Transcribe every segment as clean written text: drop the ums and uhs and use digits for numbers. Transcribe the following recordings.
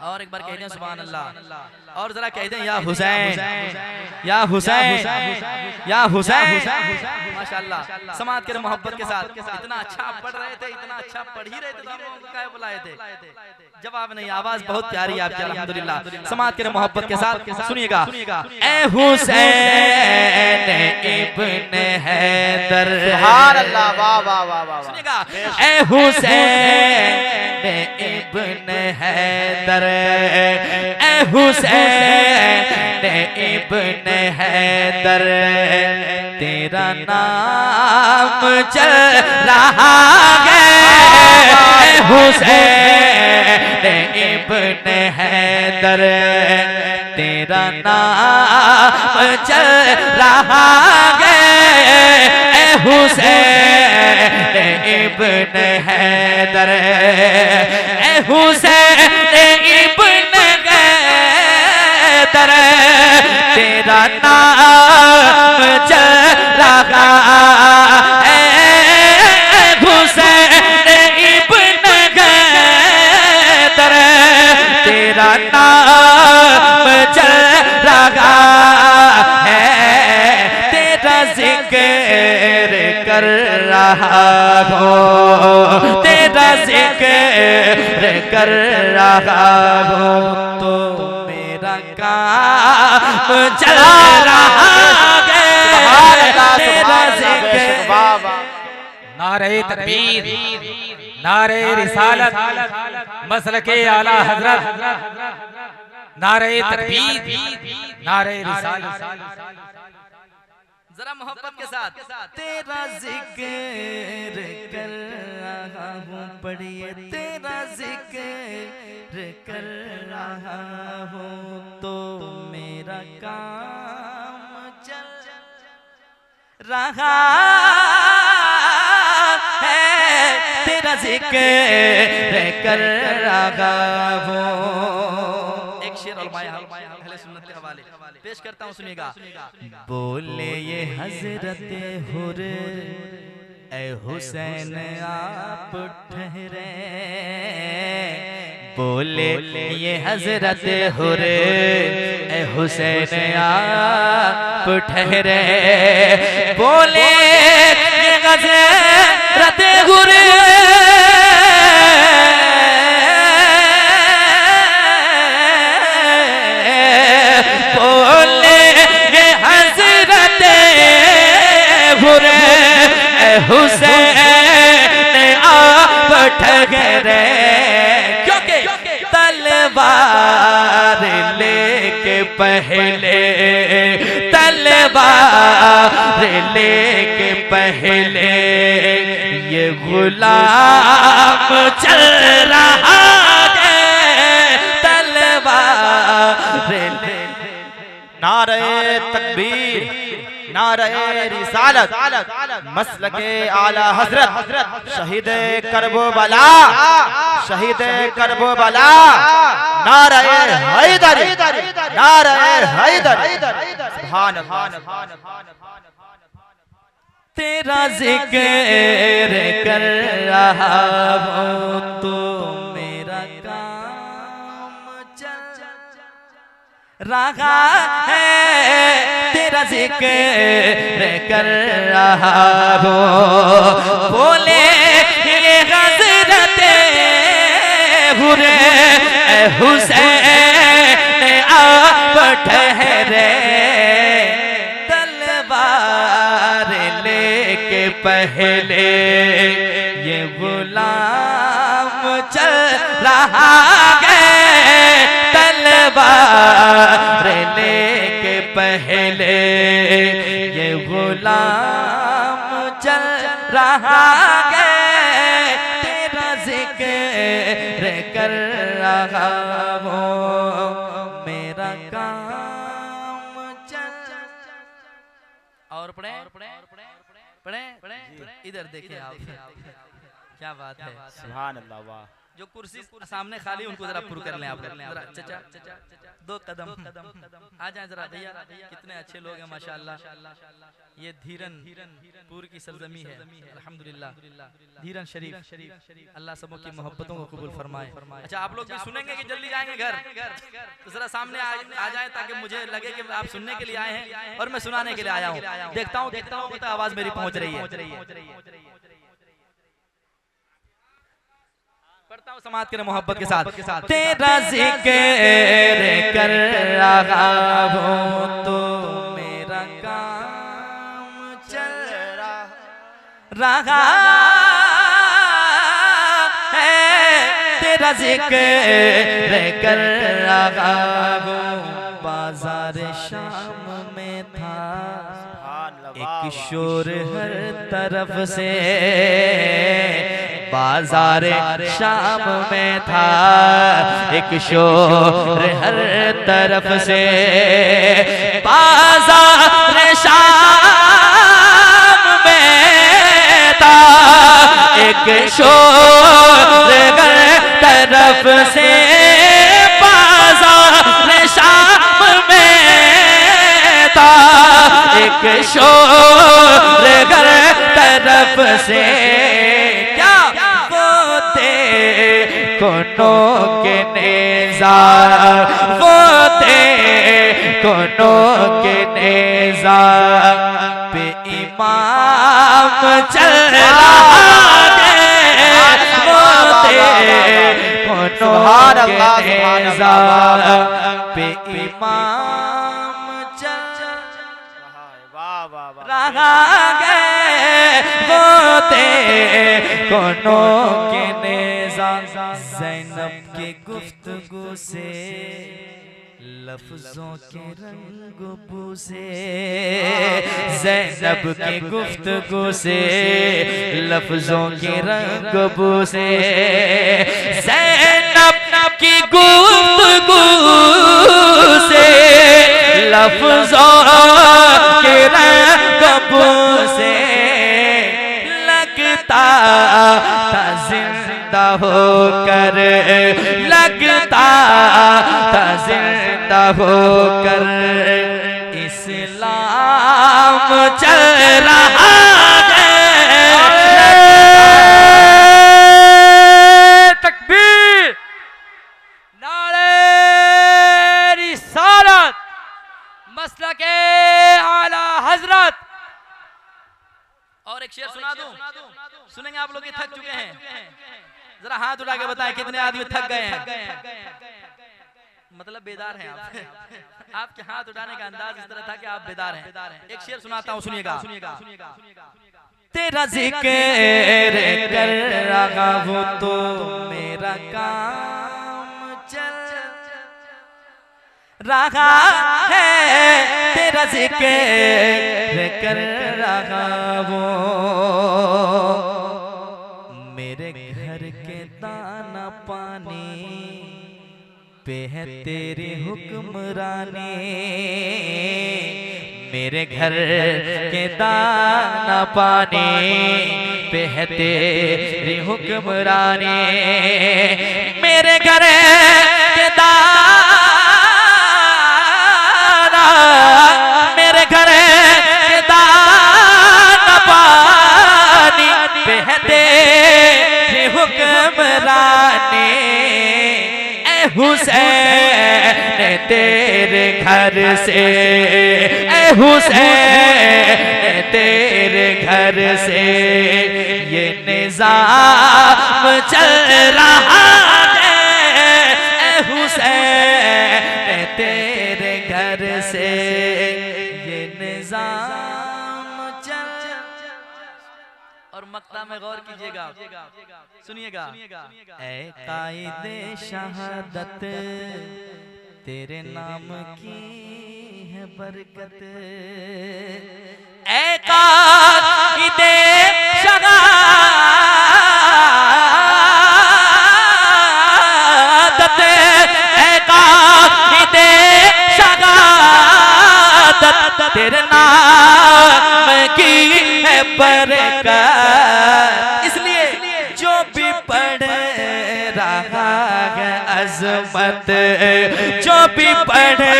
और एक बार कह दें सुभान अल्लाह, और जरा कह दें या हुसैन, या हुसैन, या हुसैन। माशाअल्लाह, समाज के मोहब्बत के साथ इतना अच्छा आप पढ़ रहे थे, इतना अच्छा पढ़ ही रहे थे, क्या बुलाए थे, जवाब नहीं, आवाज बहुत प्यारी आपकी अल्हम्दुलिल्लाह। समाज के मोहब्बत के साथ सुनिएगा, ए हुसैन इब्न हैदर, सुभान अल्लाह, वाह वाह वाह वाह। सुनिएगा, ए हुसैन इब्न हैदर, ए हुसैन इब्न हैदर, तेरा नाम चल रहा है, ए हुसैन इब्न हैदर, तेरा नाम चल रहा है, ए हुसैन इब्न हैदर, ए हुसैन इब्न हैदर, तेरा नाम चल रहा है, हुसैन इब्न हैदर, तेरा नाम चल रहा है, तेरा जिक्र कर रहा हो, तेरा जिक्र कर रहा हो, तो मेरा काम चल रहा है, तेरा जिक्र। नारे तकबीर, नारे रिसालत, मसलके आला हजरत, नारे तकबीर, नारे रिसालत। जरा मोहब्बत के साथ, तेरा जिक्र कर रहा हूँ, पढ़िए, तेरा जिक्र कर रहा हूँ, तो मेरा काम चल रहा है, तेरा जिक्र कर रहा हूँ। एक शेर अहले सुन्नत के हवाले पेश करता हूँ, सुनिएगा। बोले ये हजरत हुर, ए हुसैन आप ठहरे, बोले ये हजरत हुर, ए हुसैन आप ठहरे, बोले ये हजरत हुर, हुसैन आप ठहरे, क्योंकि तलवार लेके पहले, तलवार लेके पहले ये गुलाम चल रहा है, तलवार ले। नारे तकबीर, नारे रिसालत, मसलके आला हजरत, शहीद करबला, शहीद करबला, नारे हैदर, नारे हैदर, सुभान अल्लाह। तेरा जिक्र कर रहा हूँ, तो मेरा काम चल रहा है, तेरा जिक्र कर रहा हो, बोले ये हज़रत हुर, ए हुसैन आप ठहरे, तलवार लेके पहले ये गुलाम चल रहा है, तलवार लेके पहले ये गुलाम चल रहा है, तेरा जिक्र कर रहा हूँ, मेरा काम चल। और पढ़े पढ़े पढ़े, इधर देखिए आप, क्या बात है, सुभान अल्लाह, वाह। जो कुर्सी सामने खाली उनको जरा पुर कर लें आप जरा चचा दो कदम आ जाएं जरा भैया। कितने अच्छे लोग हैं माशाल्लाह। ये धीरनपुर की सरजमी है अल्हम्दुलिल्लाह। धीरन शरीफ अल्लाह सबों की मोहब्बतों को कबूल फरमाए। अच्छा आप लोग भी सुनेंगे कि जल्दी जाएंगे घर? तो जरा सामने आ जाएं ताकि मुझे लगे कि आप सुनने के लिए आए हैं और मैं सुनाने के लिए आया हूँ। देखता हूँ कितना आवाज मेरी पहुंच रही है। पढ़ता हूँ समाज के मोहब्बत के साथ। तेरा जिक्र कर रहा हूँ तो मेरा काम चल रहा है। तेरा जिक्र कर रहा हूँ बाजार शाम में था एक शोर हर तरफ से। बाजार शाम में था एक शोर हर तरफ से। बाजार शाम में था एक शोर हर तरफ से। बाजार शाम में था एक शोर हर तरफ से। कोनों के नेज़ा वो थे कोनों के नेज़ा पे इमाम चल रहा है। वो थे कोनों के नेज़ा पे इमाम चल रहा है। वो थे कोनों के नेज़ा ज़ैनब के गुफ्तगू से लफ्जों के रंग बू से। ज़ैनब के गुफ्तगू से लफ्जों के रंग बू से। ज़ैनब की गुफ्तगू से लफ्जों के रंग बू से लगता था जिंदा होकर। लगता था जिंदा होकर इस्लाम चल रहा है। तकबीर नारे रिसालत मसलके आला हजरत। और एक शेर सुना दूं? सुनेंगे आप लोग? थक चुके हैं? जरा हाथ उठा के बताएं कितने आदमी थक गए हैं? मतलब बेदार हैं आप। आपके हाथ उठाने का अंदाज इस तरह था कि आप बेदार हैं। एक शेर सुनाता हूँ, सुनिएगा। तेरा जिक्र कर रहा हूँ तो मेरा काम चल रहा है। तेरा जिक्र कर रहा हूँ मेरे घर के दाना पानी पे है तेरी हुक्मरानी। मेरे घर के दाना पानी पे है तेरी हुक्मरानी। मेरे घर के दाना मेरे घर के दाना पानी पे है तेरी हुक्मरानी। हुसैन तेरे घर से, ए हुसैन तेरे घर से ये निजाम चल रहा है। ए हुसैन तेरे घर से ये निजाम चल। और मक्ता में गौर कीजिएगा, सुनिएगा। ऐ कायदे शहादत तेरे नाम की है बरकत। ऐ कायदे शहादत, ऐ कायदे शहादत तेरे नाम की है बरकत। इसलिए जो भी पढ़ रहा अजमत, जो भी पढ़े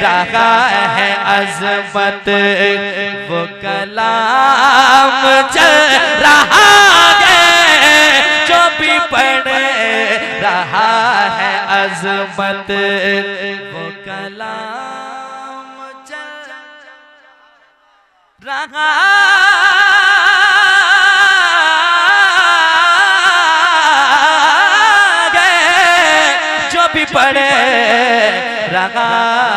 रहा है अजमत, वो कलाम चल रहा है। जो भी पढ़ रहा है अजमत, वो कलाम चल रहा है। जो भी पढ़ रहा